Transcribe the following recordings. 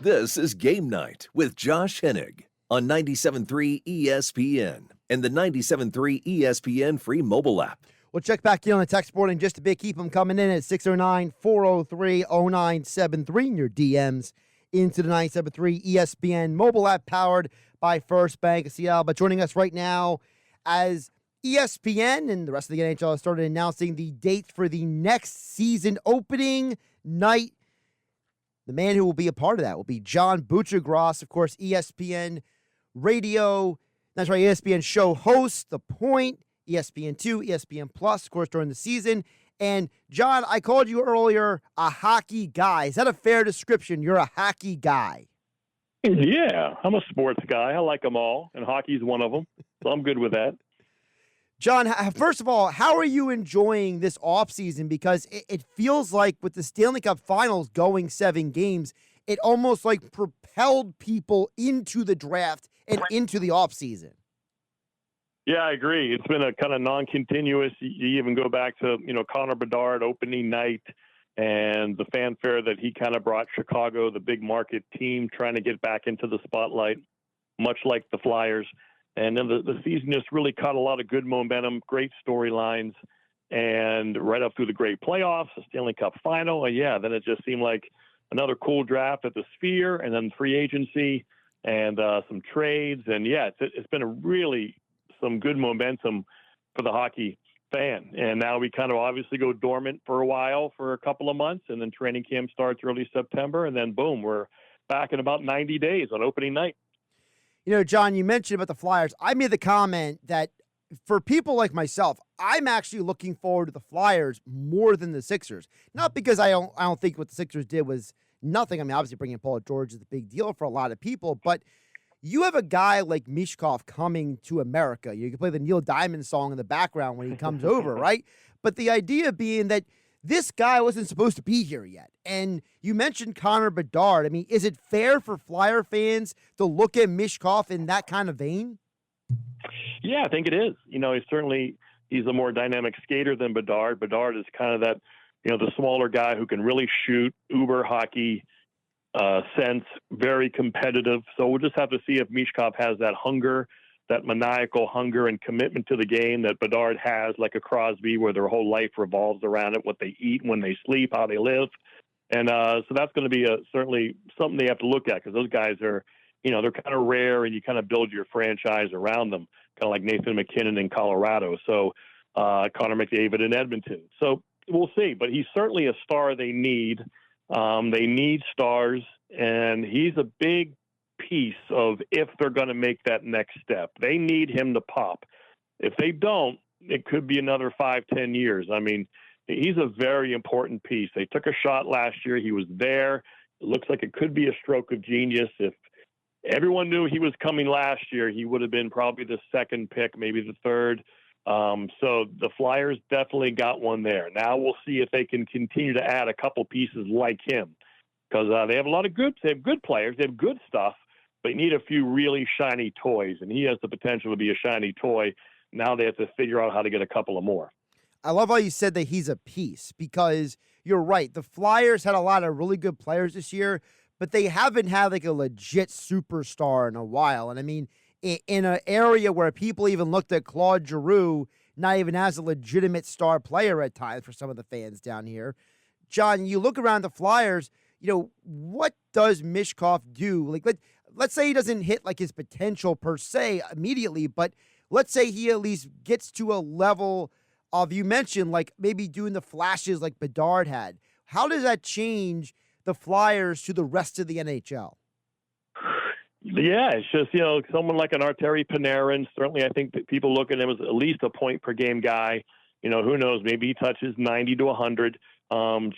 This is Game Night with Josh Hennig on 97.3 ESPN and the 97.3 ESPN free mobile app. We'll check back in on the text board in just a bit. Keep them coming in at 609-403-0973 in your DMs into the 97.3 ESPN mobile app powered by First Bank of Seattle. But joining us right now as ESPN and the rest of the NHL has started announcing the dates for the next season opening night. The man who will be a part of that will be John Buccigross, of course, ESPN radio, that's right, ESPN show host, The Point, ESPN2, ESPN Plus, of course, during the season. And John, I called you earlier a hockey guy. Is that a fair description? You're a hockey guy. Yeah, I'm a sports guy. I like them all, and hockey's one of them, so I'm good with that. John, first of all, how are you enjoying this offseason? Because it feels like with the Stanley Cup Finals going 7 games, it almost like propelled people into the draft and into the offseason. Yeah, I agree. It's been a kind of non-continuous. You even go back to, Connor Bedard opening night and the fanfare that he kind of brought Chicago, the big market team, trying to get back into the spotlight, much like the Flyers. And then the season just really caught a lot of good momentum, great storylines, and right up through the great playoffs, the Stanley Cup final. And yeah, then it just seemed like another cool draft at the Sphere, and then free agency and some trades. And yeah, it's been a really some good momentum for the hockey fan. And now we kind of obviously go dormant for a while, for a couple of months, and then training camp starts early September, and then boom, we're back in about 90 days on opening night. John, you mentioned about the Flyers. I made the comment that for people like myself, I'm actually looking forward to the Flyers more than the Sixers. Not because I don't think what the Sixers did was nothing. I mean, obviously bringing Paul George is a big deal for a lot of people, but you have a guy like Mishkov coming to America. You can play the Neil Diamond song in the background when he comes over, right? But the idea being that this guy wasn't supposed to be here yet. And you mentioned Connor Bedard. I mean, is it fair for Flyer fans to look at Mishkov in that kind of vein? Yeah, I think it is. He's a more dynamic skater than Bedard. Bedard is kind of that, the smaller guy who can really shoot, uber hockey sense, very competitive. So we'll just have to see if Mishkov has that hunger, that maniacal hunger and commitment to the game that Bedard has, like a Crosby, where their whole life revolves around it, what they eat, when they sleep, how they live. And so that's going to be certainly something they have to look at, because those guys are, they're kind of rare, and you kind of build your franchise around them, kind of like Nathan McKinnon in Colorado. So Connor McDavid in Edmonton. So we'll see. But he's certainly a star they need. They need stars, and he's a big piece of if they're going to make that next step. They need him to pop. If they don't, it could be another 5-10 years. I mean, he's a very important piece. They took a shot last year. He was there. It looks like it could be a stroke of genius. If everyone knew he was coming last year, he would have been probably the second pick, maybe the third. So the Flyers definitely got one there. Now we'll see if they can continue to add a couple pieces like him, because they have they have good players, they have good stuff, but you need a few really shiny toys, and he has the potential to be a shiny toy. Now they have to figure out how to get a couple of more. I love how you said that he's a piece, because you're right. The Flyers had a lot of really good players this year, but they haven't had like a legit superstar in a while. And I mean, in an area where people even looked at Claude Giroux not even as a legitimate star player at times for some of the fans down here. John, you look around the Flyers, what does Mishkov do? Like, let's say he doesn't hit like his potential per se immediately, but let's say he at least gets to a level of, you mentioned, like maybe doing the flashes like Bedard had. How does that change the Flyers to the rest of the NHL? Yeah, it's just, someone like an Arturi Panarin, certainly I think that people look at him as at least a point per game guy. Who knows, maybe he touches 90 to 100.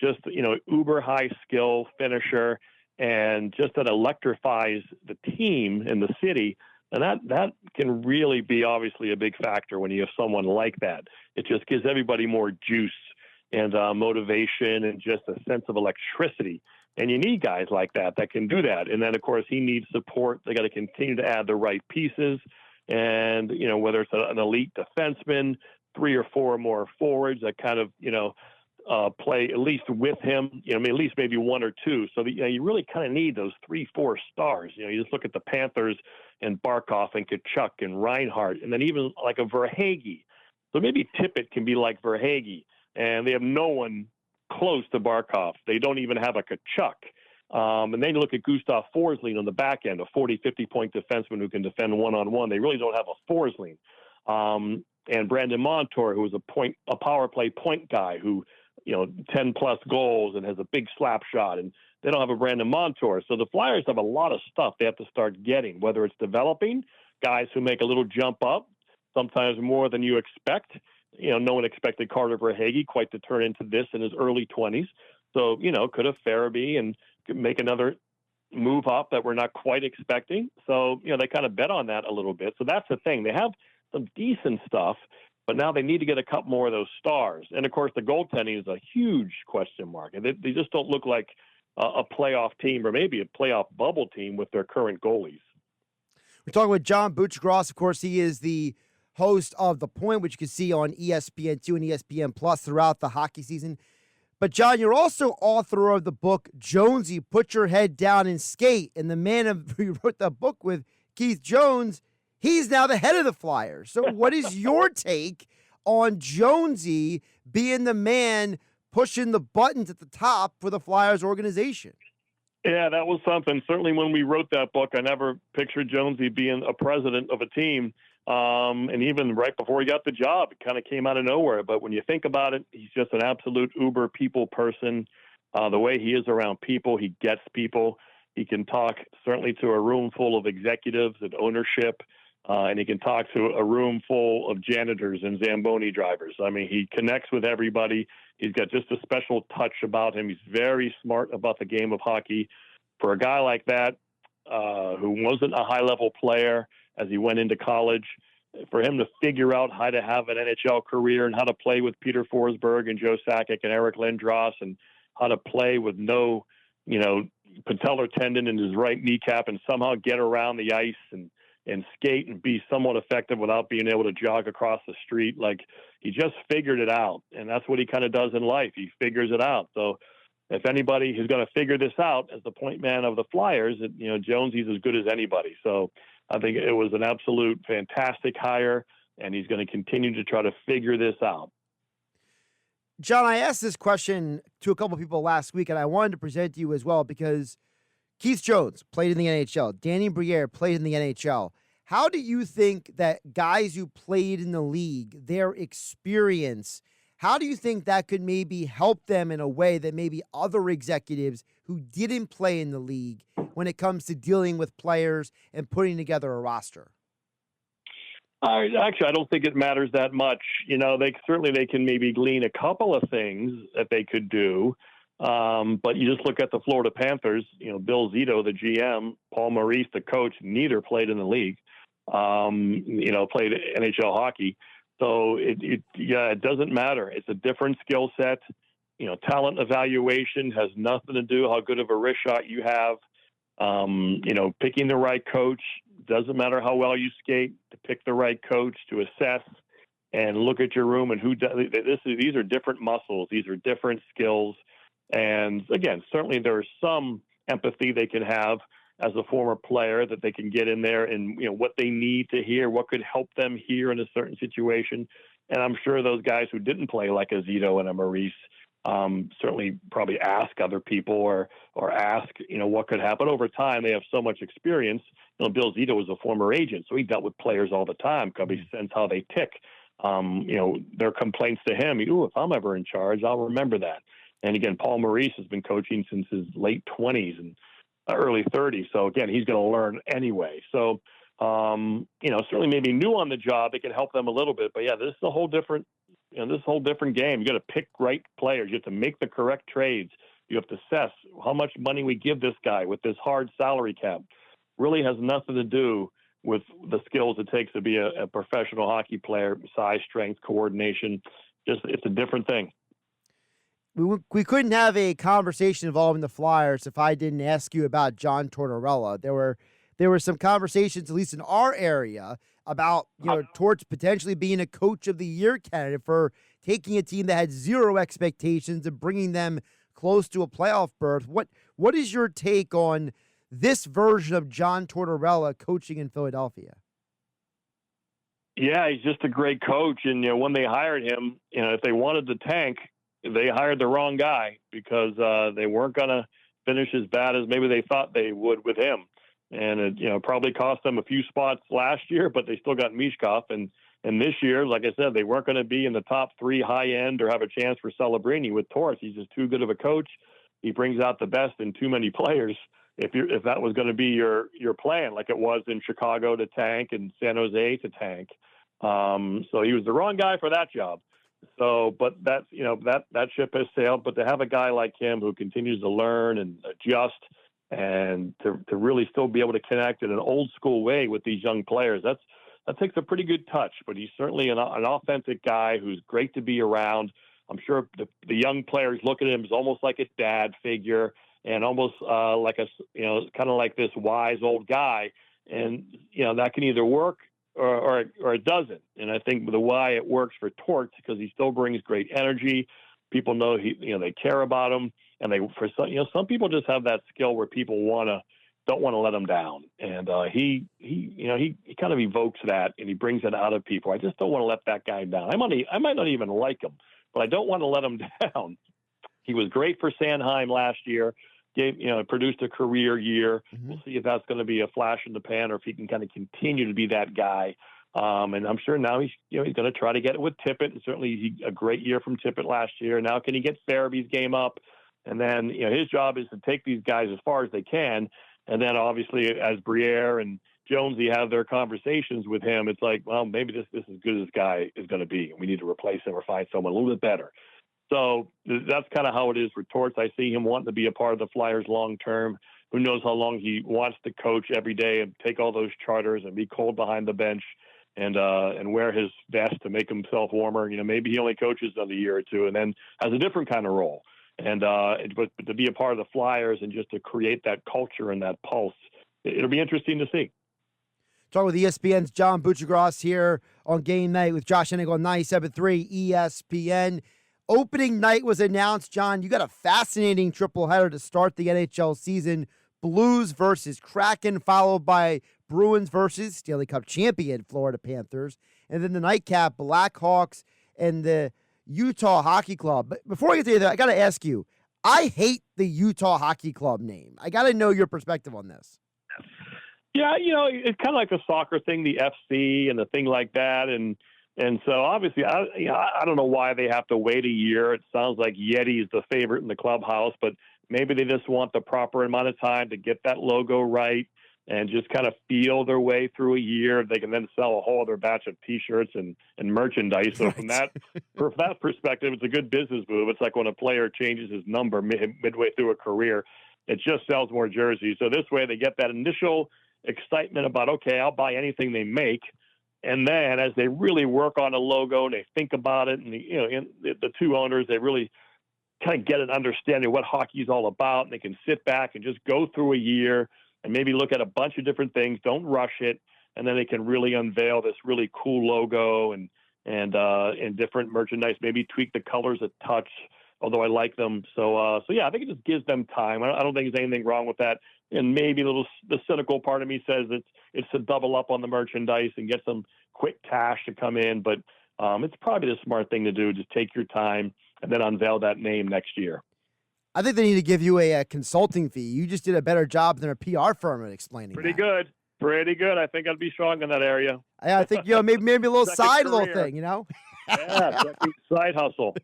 Just, uber high skill finisher, and just that electrifies the team in the city. And that can really be obviously a big factor when you have someone like that. It just gives everybody more juice and motivation and just a sense of electricity. And you need guys like that can do that. And then, of course, he needs support. They got to continue to add the right pieces. And, whether it's an elite defenseman, 3 or 4 more forwards that kind of, play at least with him, at least maybe one or two. So you really kind of need those 3-4 stars. You just look at the Panthers and Barkov and Kachuk and Reinhart, and then even like a Verhaeghe. So maybe Tippett can be like Verhaeghe, and they have no one close to Barkov. They don't even have a Kachuk. And then you look at Gustav Forsling on the back end, a 40, 50-point defenseman who can defend one-on-one. They really don't have a Forsling. And Brandon Montour, who is a power play point guy who, 10-plus goals and has a big slap shot. And they don't have a Brandon Montour. So the Flyers have a lot of stuff they have to start getting, whether it's developing guys who make a little jump up, sometimes more than you expect. No one expected Carter Verhaeghe quite to turn into this in his early 20s. So, could have Farabee and make another move up that we're not quite expecting. So, they kind of bet on that a little bit. So that's the thing. They have some decent stuff, but now they need to get a couple more of those stars. And, of course, the goaltending is a huge question mark. And they just don't look like a playoff team or maybe a playoff bubble team with their current goalies. We're talking with John Buccigross. Of course, he is the host of The Point, which you can see on ESPN2 and ESPN Plus throughout the hockey season. But, John, you're also author of the book, Jonesy, Put Your Head Down and Skate. And the man who wrote that book with, Keith Jones, he's now the head of the Flyers. So what is your take on Jonesy being the man pushing the buttons at the top for the Flyers organization? Yeah, that was something. Certainly when we wrote that book, I never pictured Jonesy being a president of a team. And even right before he got the job, it kind of came out of nowhere. But when you think about it, he's just an absolute uber people person. The way he is around people, he gets people. He can talk certainly to a room full of executives and ownership. And he can talk to a room full of janitors and Zamboni drivers. I mean, he connects with everybody. He's got just a special touch about him. He's very smart about the game of hockey. For a guy like that, who wasn't a high-level player as he went into college, for him to figure out how to have an NHL career and how to play with Peter Forsberg and Joe Sakic and Eric Lindros and how to play with no, patellar tendon in his right kneecap and somehow get around the ice and skate and be somewhat effective without being able to jog across the street. Like, he just figured it out. And that's what he kind of does in life. He figures it out. So if anybody is going to figure this out as the point man of the Flyers, Jonesy's as good as anybody. So I think it was an absolute fantastic hire, and he's going to continue to try to figure this out. John, I asked this question to a couple of people last week, and I wanted to present to you as well because Keith Jones played in the NHL. Danny Briere played in the NHL. How do you think that guys who played in the league, their experience, how do you think that could maybe help them in a way that maybe other executives who didn't play in the league when it comes to dealing with players and putting together a roster? Actually, I don't think it matters that much. They can maybe glean a couple of things that they could do. But you just look at the Florida Panthers, Bill Zito, the GM, Paul Maurice, the coach, neither played in the league, played NHL hockey. So it doesn't matter. It's a different skill set. Talent evaluation has nothing to do how good of a wrist shot you have. Picking the right coach, doesn't matter how well you skate, to pick the right coach, to assess and look at your room and who does. These are different muscles. These are different skills. And again, certainly there is some empathy they can have as a former player that they can get in there and, what they need to hear, what could help them here in a certain situation. And I'm sure those guys who didn't play like a Zito and a Maurice certainly probably ask other people or ask, what could happen over time. They have so much experience. Bill Zito was a former agent, so he dealt with players all the time because he sense how they tick. Their complaints to him, if I'm ever in charge, I'll remember that. And again, Paul Maurice has been coaching since his late 20s and early 30s. So again, he's going to learn anyway. So, certainly maybe new on the job, it can help them a little bit. But yeah, this is a whole different, game. You got to pick right players. You have to make the correct trades. You have to assess how much money we give this guy with this hard salary cap. Really has nothing to do with the skills it takes to be a professional hockey player, size, strength, coordination. It's a different thing. We couldn't have a conversation involving the Flyers if I didn't ask you about John Tortorella. There were some conversations, at least in our area, about Torts potentially being a Coach of the Year candidate for taking a team that had zero expectations and bringing them close to a playoff berth. What is your take on this version of John Tortorella coaching in Philadelphia? Yeah, he's just a great coach. And, when they hired him, if they wanted to tank, they hired the wrong guy because they weren't going to finish as bad as maybe they thought they would with him. And it, probably cost them a few spots last year, but they still got Mishkov. And this year, like I said, they weren't going to be in the top 3 high end or have a chance for Celebrini with Torts. He's just too good of a coach. He brings out the best in too many players. If that was going to be your plan, like it was in Chicago to tank and San Jose to tank. So he was the wrong guy for that job. So, but that's, that ship has sailed. But to have a guy like him who continues to learn and adjust and to really still be able to connect in an old school way with these young players, that takes a pretty good touch. But he's certainly an authentic guy who's great to be around. I'm sure the young players look at him as almost like a dad figure and almost like kind of like this wise old guy. And, that can either work or it doesn't. And I think the why it works for Torts because he still brings great energy. People know they care about him, and some people just have that skill where people don't want to let him down. And he kind of evokes that, and he brings it out of people. I just don't want to let that guy down. I might not even like him, but I don't want to let him down. He was great for Sanheim last year. Produced a career year. Mm-hmm. We'll see if that's going to be a flash in the pan or if he can kind of continue to be that guy. And I'm sure now he's going to try to get it with Tippett. And certainly a great year from Tippett last year. Now, can he get Farabee's game up? And then, his job is to take these guys as far as they can. And then obviously as Briere and Jonesy have their conversations with him, it's like, well, maybe this is as good as this guy is going to be. We need to replace him or find someone a little bit better. So that's kind of how it is for Torts. I see him wanting to be a part of the Flyers long term. Who knows how long he wants to coach every day and take all those charters and be cold behind the bench and wear his vest to make himself warmer. Maybe he only coaches another year or two and then has a different kind of role. And but to be a part of the Flyers and just to create that culture and that pulse, it'll be interesting to see. Talking with ESPN's John Buccigross here on Game Night with Josh Hennig on 97.3 ESPN. Opening night was announced, John. You got a fascinating triple-header to start the NHL season. Blues versus Kraken, followed by Bruins versus Stanley Cup champion Florida Panthers. And then the nightcap, Blackhawks and the Utah Hockey Club. But before I get to that, I got to ask you, I hate the Utah Hockey Club name. I got to know your perspective on this. Yeah, it's kind of like the soccer thing, the FC and the thing like that. And so obviously, I don't know why they have to wait a year. It sounds like Yeti is the favorite in the clubhouse, but maybe they just want the proper amount of time to get that logo right and just kind of feel their way through a year. They can then sell a whole other batch of T-shirts and merchandise. So from that perspective, it's a good business move. It's like when a player changes his number midway through a career, it just sells more jerseys. So this way they get that initial excitement about, okay, I'll buy anything they make. And then as they really work on a logo and they think about it and, the two owners, they really kind of get an understanding of what hockey is all about. And they can sit back and just go through a year and maybe look at a bunch of different things. Don't rush it. And then they can really unveil this really cool logo and different merchandise, maybe tweak the colors a touch, although I like them. So yeah, I think it just gives them time. I don't think there's anything wrong with that. And maybe the cynical part of me says it's to double up on the merchandise and get some quick cash to come in. But it's probably the smart thing to do. Just take your time and then unveil that name next year. I think they need to give you a consulting fee. You just did a better job than a PR firm at explaining Pretty that. Pretty good. I think I'd be strong in that area. I think, maybe a little side little thing, Yeah, side hustle.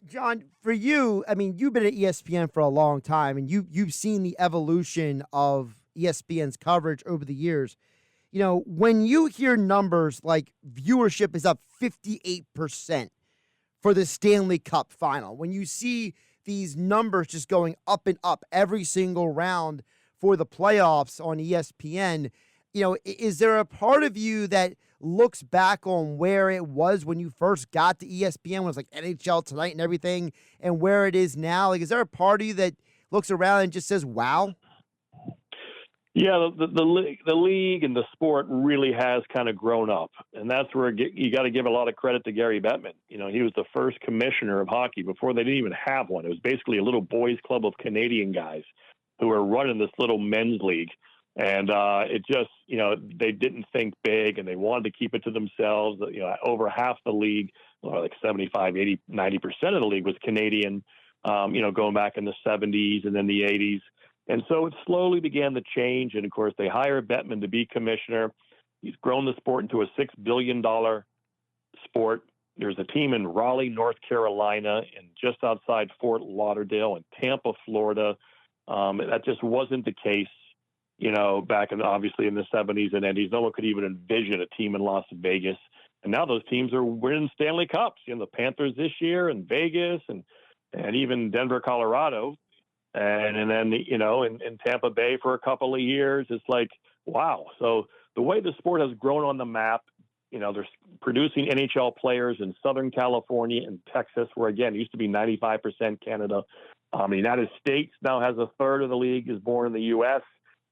John, for you, I mean, you've been at ESPN for a long time, and you've seen the evolution of ESPN's coverage over the years. When you hear numbers like viewership is up 58% for the Stanley Cup final, when you see these numbers just going up and up every single round for the playoffs on ESPN, is there a part of you that looks back on where it was when you first got to ESPN, when it was like NHL Tonight and everything, and where it is now? Like, is there a part of you that looks around and just says, wow? Yeah, the league and the sport really has kind of grown up, and that's where you got to give a lot of credit to Gary Bettman. You know, he was the first commissioner of hockey before they didn't even have one. It was basically a little boys' club of Canadian guys who were running this little men's league, and it just, you know, they didn't think big, and they wanted to keep it to themselves. You know, over half the league, well, like 75, 80, 90% of the league was Canadian. You know, going back in the 70s and then the 80s. And so it slowly began to change. And of course, they hired Bettman to be commissioner. He's grown the sport into a $6 billion sport. There's a team in Raleigh, North Carolina, and just outside Fort Lauderdale and Tampa, Florida. That just wasn't the case, you know, back in, obviously, in the 70s and 80s. No one could even envision a team in Las Vegas. And now those teams are winning Stanley Cups. You know, the Panthers this year and Vegas and even Denver, Colorado. And then, you know, in Tampa Bay for a couple of years, it's like, wow. So the way the sport has grown on the map, you know, they're producing NHL players in Southern California and Texas, where, again, it used to be 95% Canada. The United States now has a third of the league is born in the U.S.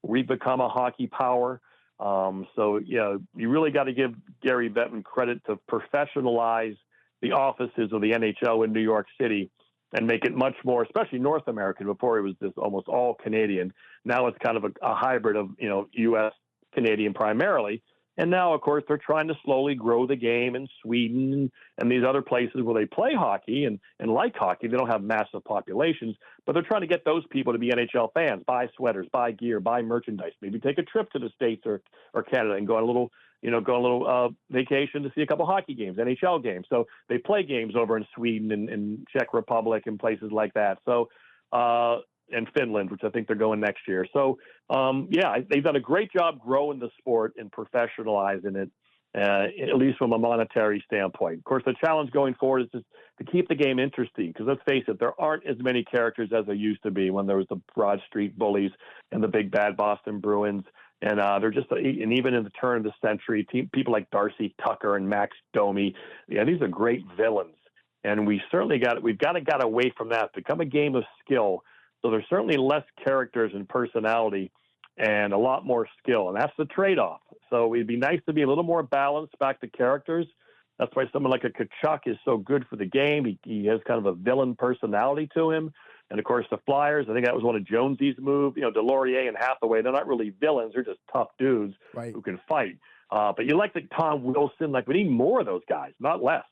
We've become a hockey power. So, you know, you really got to give Gary Bettman credit to professionalize the offices of the NHL in New York City and make it much more, especially North American. Before it was just almost all Canadian. Now it's kind of a hybrid of, you know, U.S. Canadian primarily. And now, of course, they're trying to slowly grow the game in Sweden and these other places where they play hockey and like hockey. They don't have massive populations, but they're trying to get those people to be NHL fans, buy sweaters, buy gear, buy merchandise, maybe take a trip to the States or Canada and go on a little vacation to see a couple hockey games, NHL games. So they play games over in Sweden and Czech Republic and places like that. So, and Finland, which I think they're going next year. So, yeah, they've done a great job growing the sport and professionalizing it, at least from a monetary standpoint. Of course, the challenge going forward is just to keep the game interesting, because let's face it, there aren't as many characters as there used to be when there was the Broad Street Bullies and the big bad Boston Bruins. And they're just, and even in the turn of the century, people like Darcy Tucker and Max Domi, yeah, these are great villains. And we've got to get away from that, become a game of skill. So there's certainly less characters and personality and a lot more skill. And that's the trade-off. So it'd be nice to be a little more balanced back to characters. That's why someone like a Kachuk is so good for the game. He has kind of a villain personality to him. And, of course, the Flyers, I think that was one of Jonesy's moves. You know, Delorier and Hathaway, they're not really villains. They're just tough dudes who can fight. But you like the Tom Wilson. Like, we need more of those guys, not less.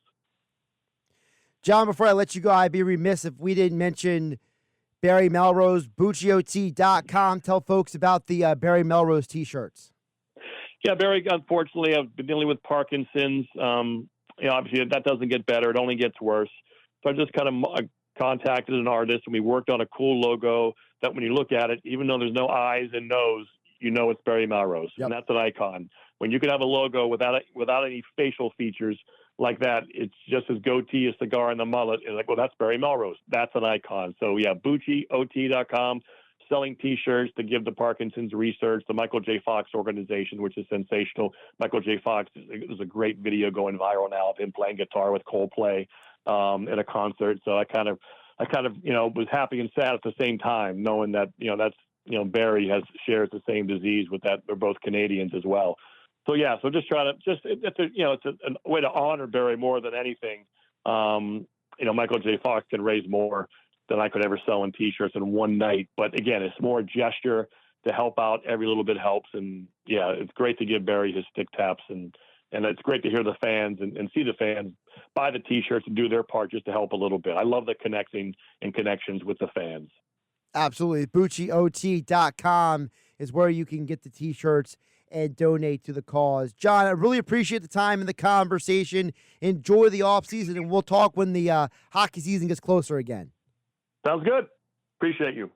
John, before I let you go, I'd be remiss if we didn't mention Barry Melrose, Bucciot.com. Tell folks about the Barry Melrose T-shirts. Yeah, Barry, unfortunately, I've been dealing with Parkinson's. You know, obviously, that doesn't get better. It only gets worse. So I just kind of contacted an artist, and we worked on a cool logo that when you look at it, even though there's no eyes and nose, you know it's Barry Melrose. Yep. And that's an icon. When you can have a logo without any facial features like that, it's just his goatee, a cigar, and the mullet. It's like, well, that's Barry Melrose. That's an icon. So, yeah, Bucciot.com, selling T-shirts to give the Parkinson's research, the Michael J. Fox organization, which is sensational. Michael J. Fox, there's a great video going viral now of him playing guitar with Coldplay at a concert. So I kind of, you know, was happy and sad at the same time, knowing that, you know, that's, you know, Barry shares the same disease with that. They're both Canadians as well. So, yeah, so just trying to it's a way to honor Barry more than anything. You know, Michael J. Fox can raise more than I could ever sell in T-shirts in one night. But again, it's more a gesture to help out. Every little bit helps. And yeah, it's great to give Barry his stick taps, and it's great to hear the fans and see the fans buy the T-shirts and do their part just to help a little bit. I love the connecting and connections with the fans. Absolutely. Bucciot.com is where you can get the T-shirts and donate to the cause. John, I really appreciate the time and the conversation. Enjoy the offseason, and we'll talk when the hockey season gets closer again. Sounds good. Appreciate you.